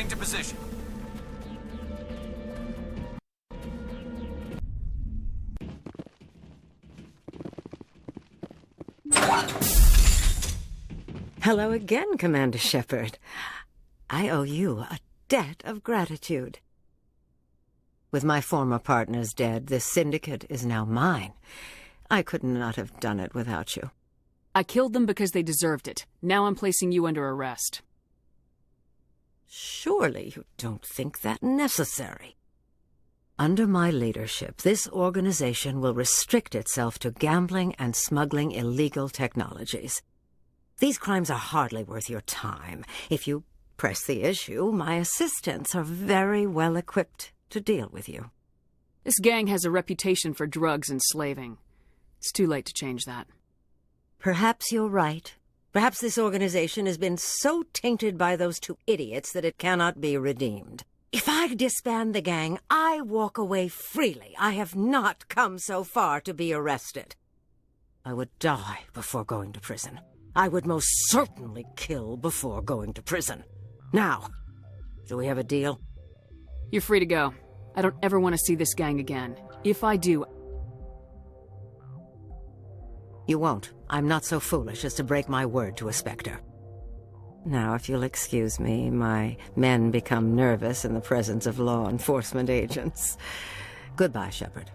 to position. Hello again, Commander Shepard. I owe you a debt of gratitude. With my former partners dead, this syndicate is now mine. I could not have done it without you. I killed them because they deserved it. Now I'm placing you under arrest. Surely you don't think that necessary. Under my leadership, this organization will restrict itself to gambling and smuggling illegal technologies. These crimes are hardly worth your time. If you press the issue, my assistants are very well equipped to deal with you. This gang has a reputation for drugs and slaving. It's too late to change that. Perhaps you're right. Perhaps this organization has been so tainted by those two idiots that it cannot be redeemed. If I disband the gang, I walk away freely. I have not come so far to be arrested. I would die before going to prison. I would most certainly kill before going to prison. Now, do we have a deal? You're free to go. I don't ever want to see this gang again. If I do... You won't. I'm not so foolish as to break my word to a Spectre. Now, if you'll excuse me, my men become nervous in the presence of law enforcement agents. Goodbye, Shepard.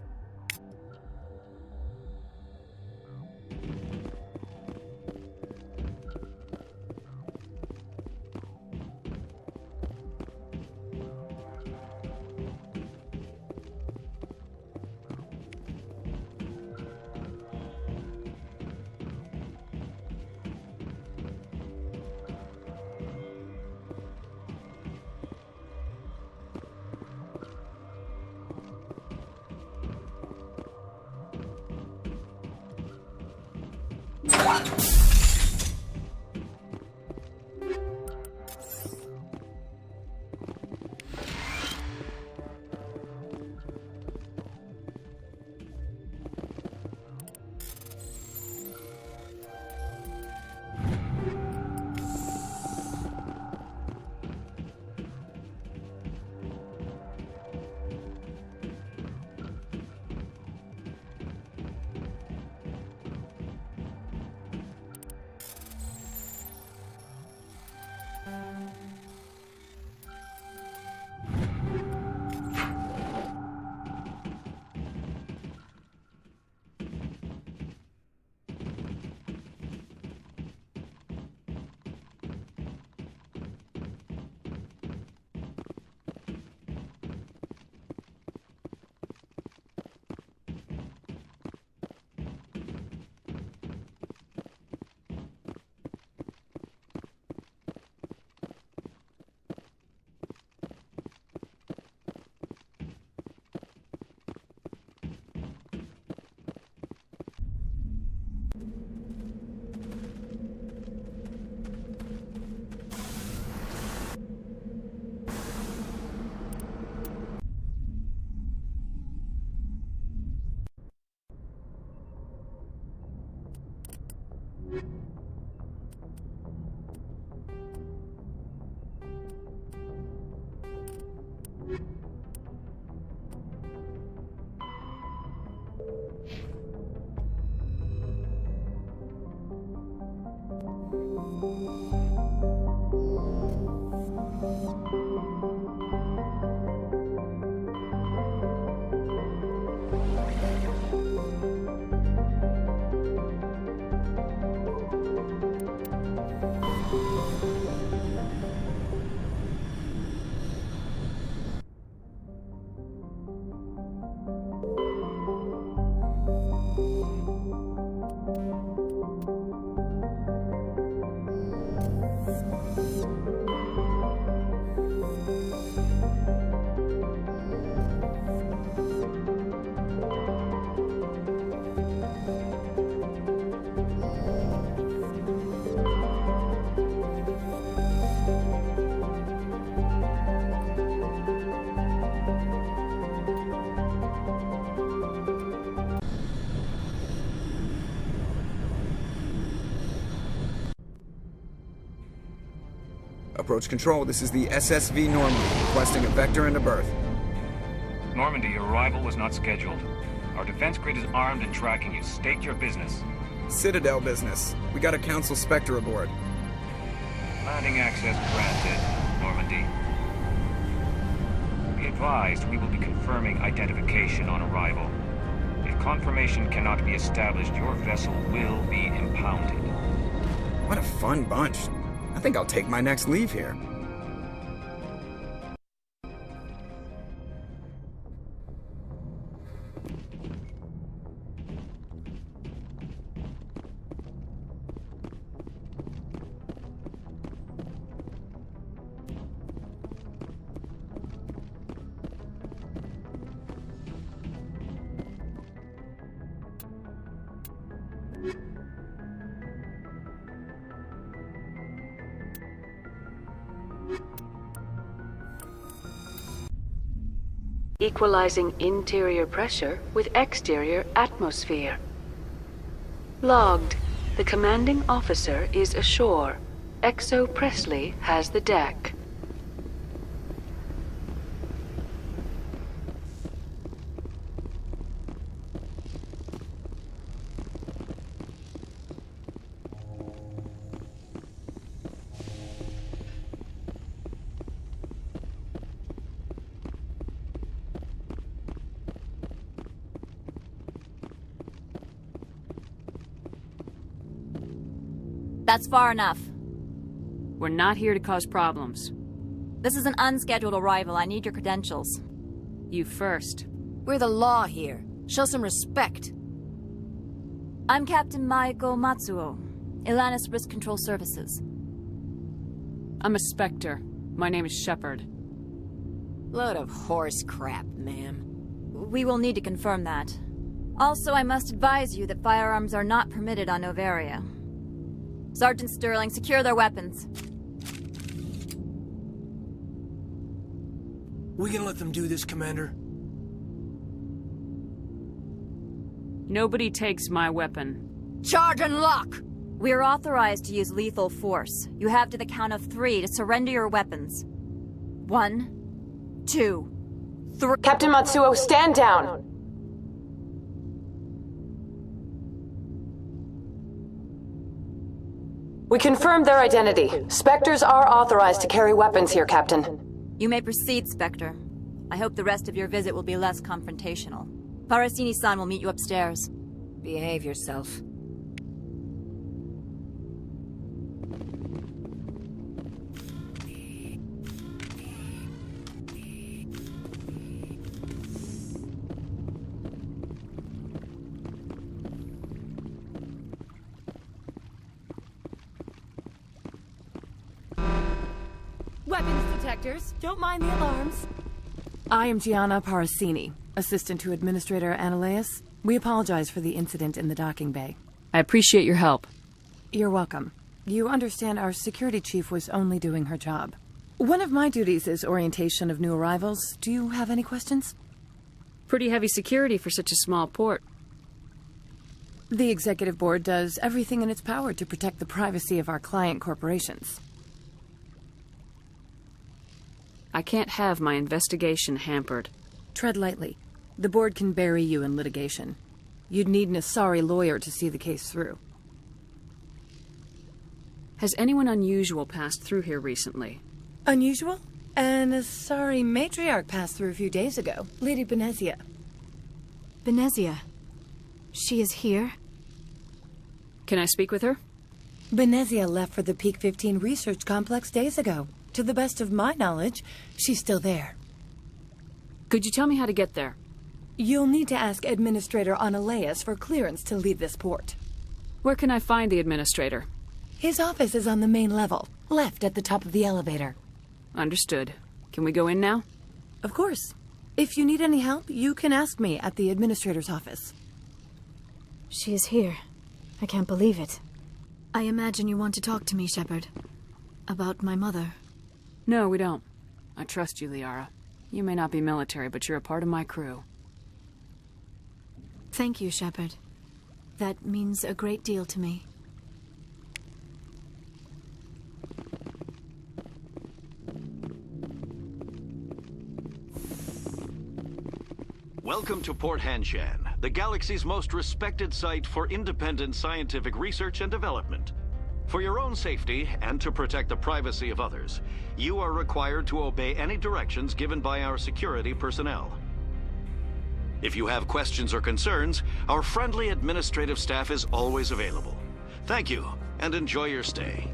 Approach control, this is the SSV Normandy, requesting a vector and a berth. Normandy, your arrival was not scheduled. Our defense grid is armed and tracking you. State your business. Citadel business. We got a Council Spectre aboard. Landing access granted, Normandy. Be advised, we will be confirming identification on arrival. If confirmation cannot be established, your vessel will be impounded. What a fun bunch. I think I'll take my next leave here. Equalizing interior pressure with exterior atmosphere. Logged. The commanding officer is ashore. Exo Presley has the deck. That's far enough. We're not here to cause problems. This is an unscheduled arrival. I need your credentials. You first. We're the law here. Show some respect. I'm Captain Maiko Matsuo, Ilanis Risk Control Services. I'm a Spectre. My name is Shepard. Load of horse crap, ma'am. We will need to confirm that. Also, I must advise you that firearms are not permitted on Novaria. Sergeant Sterling, secure their weapons. We can let them do this, Commander. Nobody takes my weapon. Charge and lock! We are authorized to use lethal force. You have to the count of 3 to surrender your weapons. 1, 2, 3. Captain Matsuo, stand down! We confirmed their identity. Spectres are authorized to carry weapons here, Captain. You may proceed, Spectre. I hope the rest of your visit will be less confrontational. Parasini-san will meet you upstairs. Behave yourself. Weapons detectors. Don't mind the alarms. I am Gianna Parasini, assistant to Administrator Ananias. We apologize for the incident in the docking bay. I appreciate your help. You're welcome. You understand our security chief was only doing her job. One of my duties is orientation of new arrivals. Do you have any questions? Pretty heavy security for such a small port. The executive board does everything in its power to protect the privacy of our client corporations. I can't have my investigation hampered. Tread lightly. The board can bury you in litigation. You'd need an Asari lawyer to see the case through. Has anyone unusual passed through here recently? Unusual? An Asari matriarch passed through a few days ago. Lady Benezia. Benezia. She is here? Can I speak with her? Benezia left for the Peak 15 research complex days ago. To the best of my knowledge, she's still there. Could you tell me how to get there? You'll need to ask Administrator Ananias for clearance to leave this port. Where can I find the administrator? His office is on the main level, left at the top of the elevator. Understood. Can we go in now? Of course. If you need any help, you can ask me at the administrator's office. She is here. I can't believe it. I imagine you want to talk to me, Shepard. About my mother. No, we don't. I trust you, Liara. You may not be military, but you're a part of my crew. Thank you, Shepard. That means a great deal to me. Welcome to Port Hanshan, the galaxy's most respected site for independent scientific research and development. For your own safety and to protect the privacy of others, you are required to obey any directions given by our security personnel. If you have questions or concerns, our friendly administrative staff is always available. Thank you, and enjoy your stay.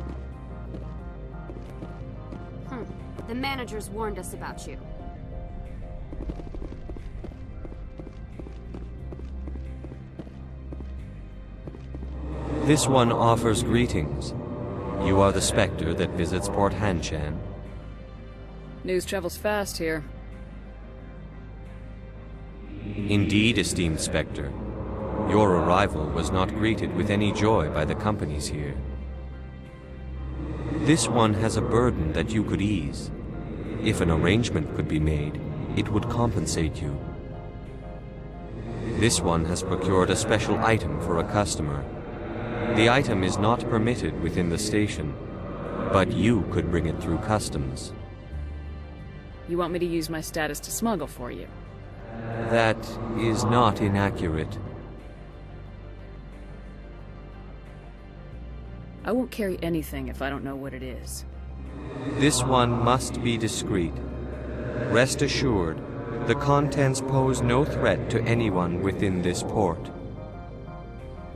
The managers warned us about you. This one offers greetings. You are the Spectre that visits Port Hanshan. News travels fast here. Indeed, esteemed Spectre. Your arrival was not greeted with any joy by the companies here. This one has a burden that you could ease. If an arrangement could be made, it would compensate you. This one has procured a special item for a customer. The item is not permitted within the station, but you could bring it through customs. You want me to use my status to smuggle for you? That is not inaccurate. I won't carry anything if I don't know what it is. This one must be discreet. Rest assured, the contents pose no threat to anyone within this port.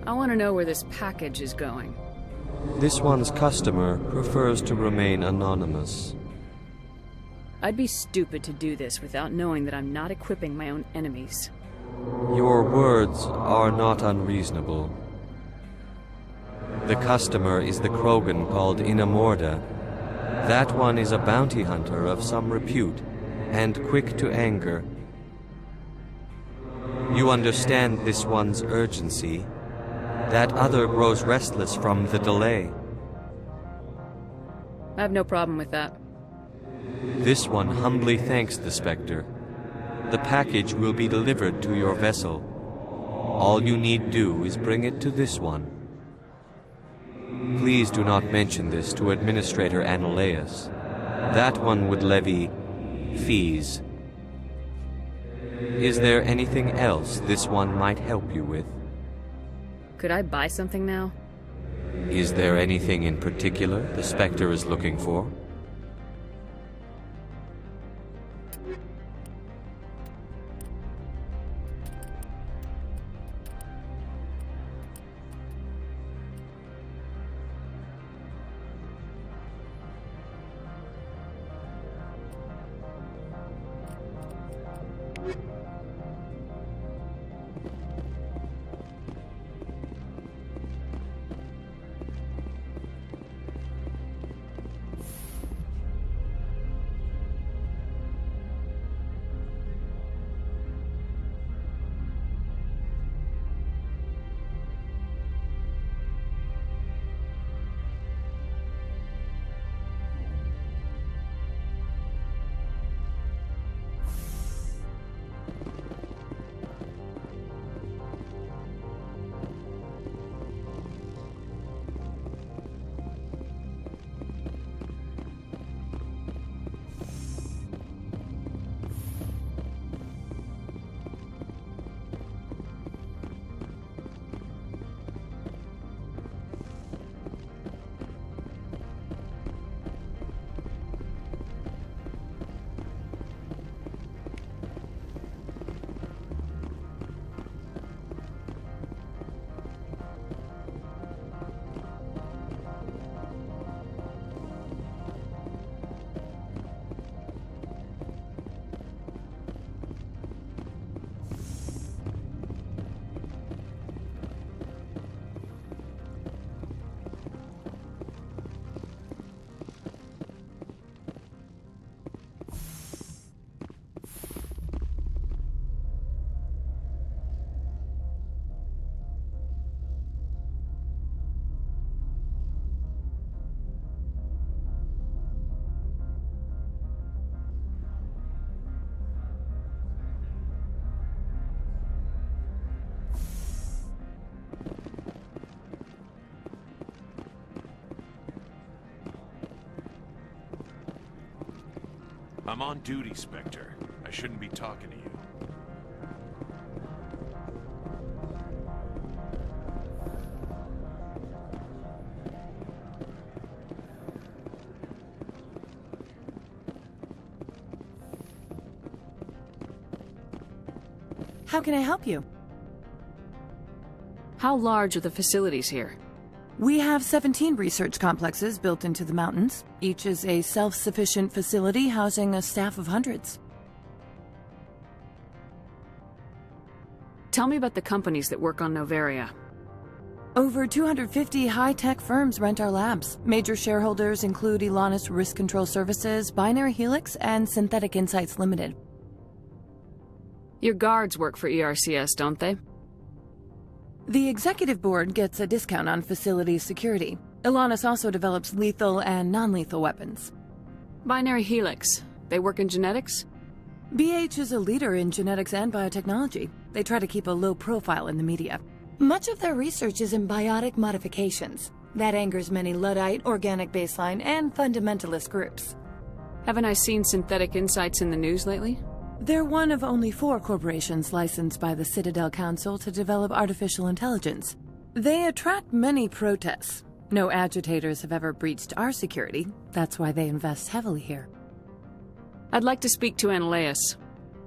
I want to know where this package is going. This one's customer prefers to remain anonymous. I'd be stupid to do this without knowing that I'm not equipping my own enemies. Your words are not unreasonable. The customer is the Krogan called Inamorda. That one is a bounty hunter of some repute, and quick to anger. You understand this one's urgency. That other grows restless from the delay. I have no problem with that. This one humbly thanks the Spectre. The package will be delivered to your vessel. All you need do is bring it to this one. Please do not mention this to Administrator Analeus. That one would levy fees. Is there anything else this one might help you with? Could I buy something now? Is there anything in particular the Spectre is looking for? I'm on duty, Spectre. I shouldn't be talking to you. How can I help you? How large are the facilities here? We have 17 research complexes built into the mountains. Each is a self-sufficient facility housing a staff of hundreds. Tell me about the companies that work on Noveria. Over 250 high-tech firms rent our labs. Major shareholders include Elanus Risk Control Services, Binary Helix, and Synthetic Insights Limited. Your guards work for ERCS, don't they? The executive board gets a discount on facility security. Elanus also develops lethal and non-lethal weapons. Binary Helix. They work in genetics? BH is a leader in genetics and biotechnology. They try to keep a low profile in the media. Much of their research is in biotic modifications. That angers many Luddite, organic baseline, and fundamentalist groups. Haven't I seen Synthetic Insights in the news lately? They're one of only 4 corporations licensed by the Citadel Council to develop artificial intelligence. They attract many protests. No agitators have ever breached our security. That's why they invest heavily here. I'd like to speak to Analeus.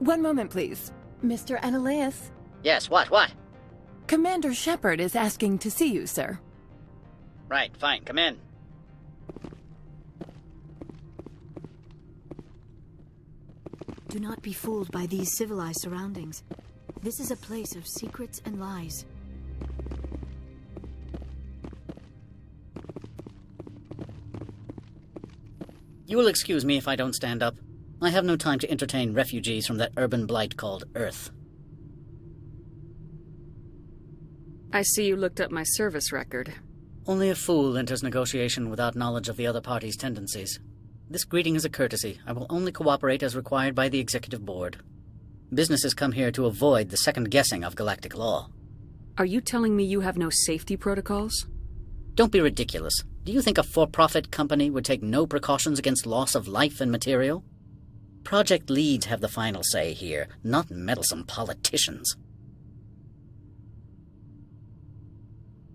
One moment, please. Mr. Analeus? Yes, what? Commander Shepard is asking to see you, sir. Right, fine, come in. Do not be fooled by these civilized surroundings. This is a place of secrets and lies. You will excuse me if I don't stand up. I have no time to entertain refugees from that urban blight called Earth. I see you looked up my service record. Only a fool enters negotiation without knowledge of the other party's tendencies. This greeting is a courtesy. I will only cooperate as required by the executive board. Businesses come here to avoid the second guessing of galactic law. Are you telling me you have no safety protocols? Don't be ridiculous. Do you think a for-profit company would take no precautions against loss of life and material? Project leads have the final say here, not meddlesome politicians.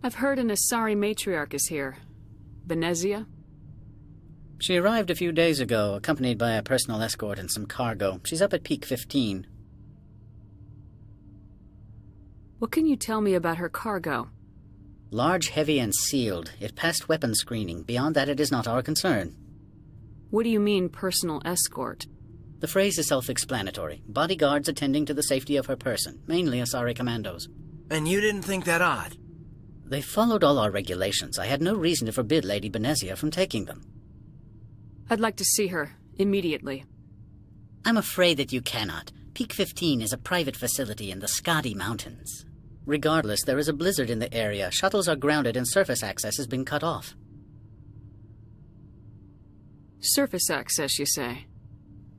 I've heard an Asari matriarch is here. Venezia? She arrived a few days ago, accompanied by a personal escort and some cargo. She's up at Peak 15. What can you tell me about her cargo? Large, heavy, and sealed. It passed weapons screening. Beyond that, it is not our concern. What do you mean, personal escort? The phrase is self-explanatory. Bodyguards attending to the safety of her person, mainly Asari commandos. And you didn't think that odd? They followed all our regulations. I had no reason to forbid Lady Venezia from taking them. I'd like to see her, immediately. I'm afraid that you cannot. Peak 15 is a private facility in the Skadi Mountains. Regardless, there is a blizzard in the area. Shuttles are grounded and surface access has been cut off. Surface access, you say?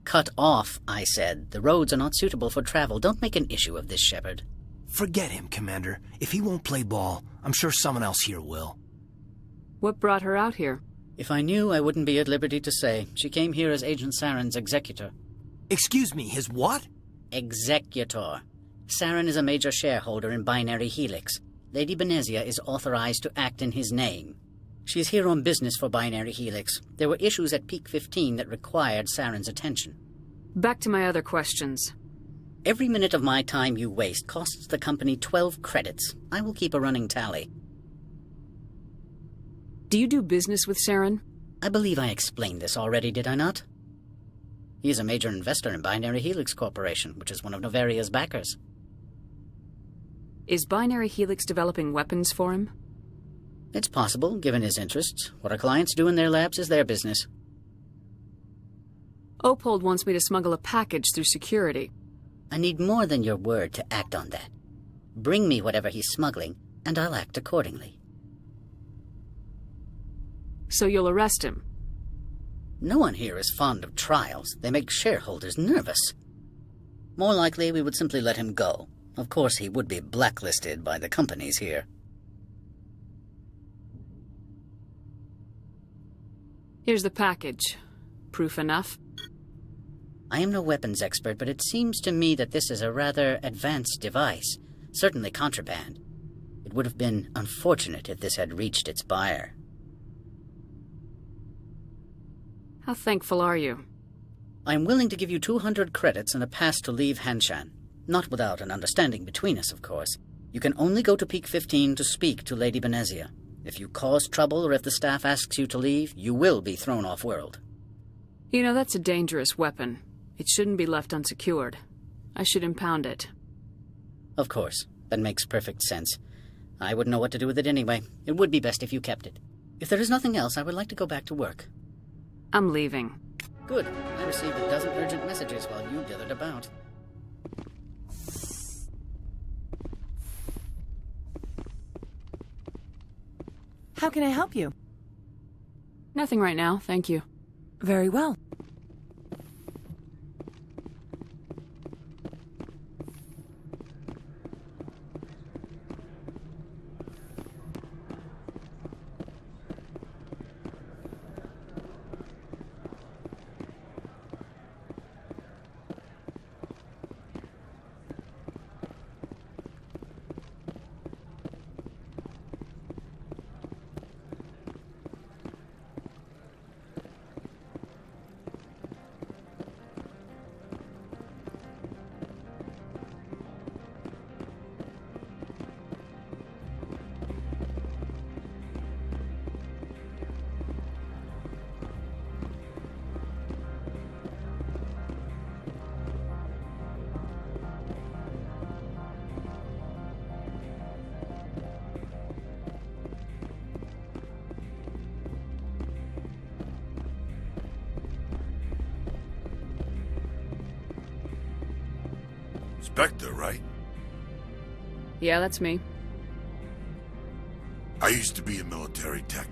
Cut off, I said. The roads are not suitable for travel. Don't make an issue of this, Shepard. Forget him, Commander. If he won't play ball, I'm sure someone else here will. What brought her out here? If I knew, I wouldn't be at liberty to say. She came here as Agent Saren's executor. Excuse me, his what? Executor. Saren is a major shareholder in Binary Helix. Lady Venezia is authorized to act in his name. She is here on business for Binary Helix. There were issues at Peak 15 that required Saren's attention. Back to my other questions. Every minute of my time you waste costs the company 12 credits. I will keep a running tally. Do you do business with Saren? I believe I explained this already, did I not? He is a major investor in Binary Helix Corporation, which is one of Noveria's backers. Is Binary Helix developing weapons for him? It's possible, given his interests. What our clients do in their labs is their business. Opold wants me to smuggle a package through security. I need more than your word to act on that. Bring me whatever he's smuggling, and I'll act accordingly. So you'll arrest him? No one here is fond of trials. They make shareholders nervous. More likely, we would simply let him go. Of course, he would be blacklisted by the companies here. Here's the package. Proof enough? I am no weapons expert, but it seems to me that this is a rather advanced device. Certainly contraband. It would have been unfortunate if this had reached its buyer. How thankful are you? I'm willing to give you 200 credits and a pass to leave Hanshan. Not without an understanding between us, of course. You can only go to Peak 15 to speak to Lady Benezia. If you cause trouble or if the staff asks you to leave, you will be thrown off-world. You know, that's a dangerous weapon. It shouldn't be left unsecured. I should impound it. Of course. That makes perfect sense. I wouldn't know what to do with it anyway. It would be best if you kept it. If there is nothing else, I would like to go back to work. I'm leaving. Good. I received a dozen urgent messages while you dithered about. How can I help you? Nothing right now, thank you. Very well. Spectre, right? Yeah, that's me. I used to be a military tech.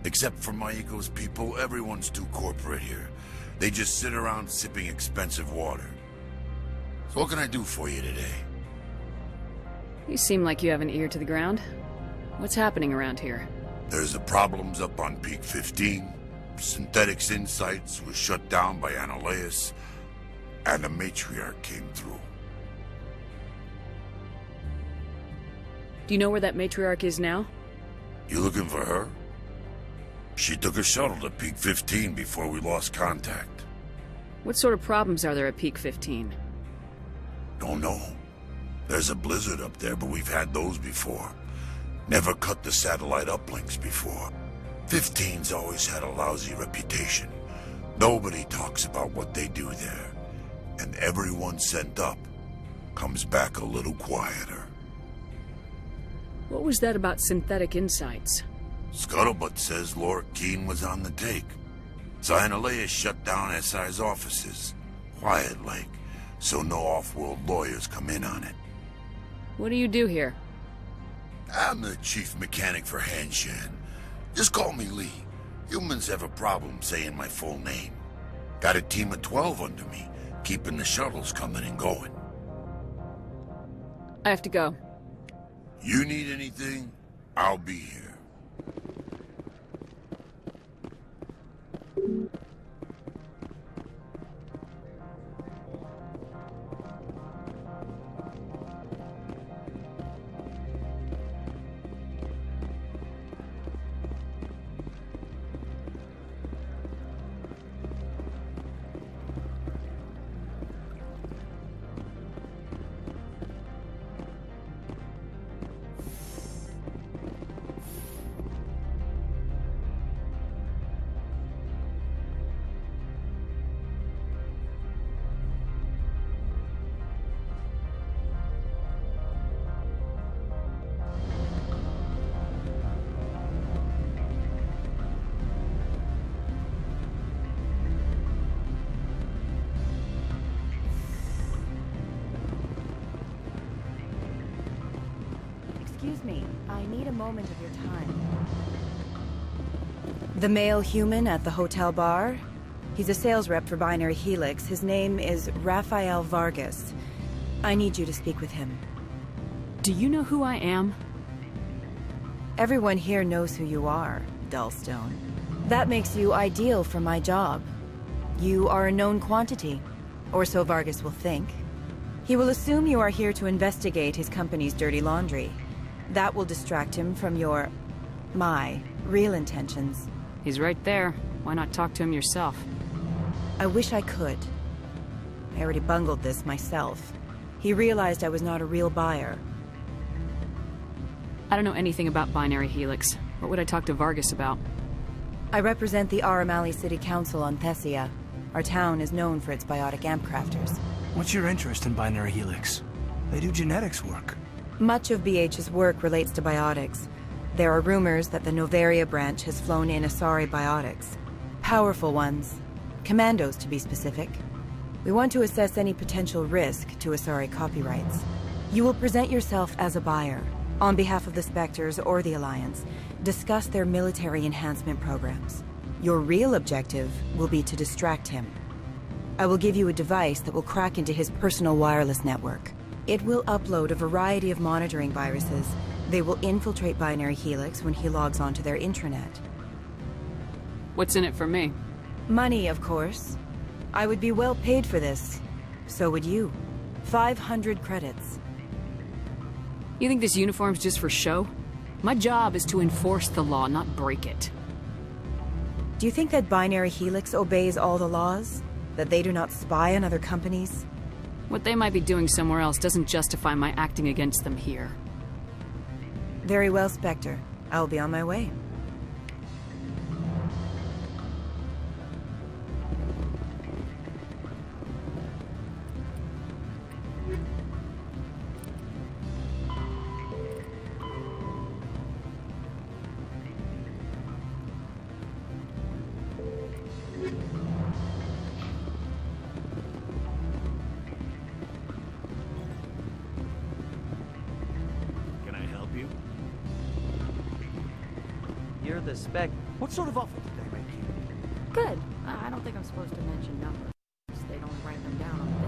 Except for my eco's people, everyone's too corporate here. They just sit around sipping expensive water. So what can I do for you today? You seem like you have an ear to the ground. What's happening around here? There's the problems up on Peak 15. Synthetics Insights was shut down by Annihilus, and the matriarch came through. Do you know where that matriarch is now? You looking for her? She took a shuttle to Peak 15 before we lost contact. What sort of problems are there at Peak 15? Don't know. There's a blizzard up there, but we've had those before. Never cut the satellite uplinks before. 15's always had a lousy reputation. Nobody talks about what they do there. And everyone sent up comes back a little quieter. What was that about Synthetic Insights? Scuttlebutt says Laura Keene was on the take. Annihilus shut down SI's offices. Quiet-like, so no off-world lawyers come in on it. What do you do here? I'm the chief mechanic for Hanshan. Just call me Lee. Humans have a problem saying my full name. Got a team of 12 under me, keeping the shuttles coming and going. I have to go. You need anything, I'll be here. Excuse me, I need a moment of your time. The male human at the hotel bar? He's a sales rep for Binary Helix. His name is Rafael Vargas. I need you to speak with him. Do you know who I am? Everyone here knows who you are, Dullstone. That makes you ideal for my job. You are a known quantity, or so Vargas will think. He will assume you are here to investigate his company's dirty laundry. That will distract him from my real intentions. He's right there. Why not talk to him yourself? I wish I could. I already bungled this myself. He realized I was not a real buyer. I don't know anything about Binary Helix. What would I talk to Vargas about? I represent the Aramali City Council on Thessia. Our town is known for its biotic amp crafters. What's your interest in Binary Helix? They do genetics work. Much of BH's work relates to biotics. There are rumors that the Noveria branch has flown in Asari biotics. Powerful ones. Commandos, to be specific. We want to assess any potential risk to Asari copyrights. You will present yourself as a buyer, on behalf of the Spectres or the Alliance. Discuss their military enhancement programs. Your real objective will be to distract him. I will give you a device that will crack into his personal wireless network. It will upload a variety of monitoring viruses. They will infiltrate Binary Helix when he logs onto their intranet. What's in it for me? Money, of course. I would be well paid for this. So would you. 500 credits. You think this uniform's just for show? My job is to enforce the law, not break it. Do you think that Binary Helix obeys all the laws? That they do not spy on other companies? What they might be doing somewhere else doesn't justify my acting against them here. Very well, Spectre. I'll be on my way. You're the spec. What sort of offer did they make you? Good. I don't think I'm supposed to mention numbers. They don't write them down on the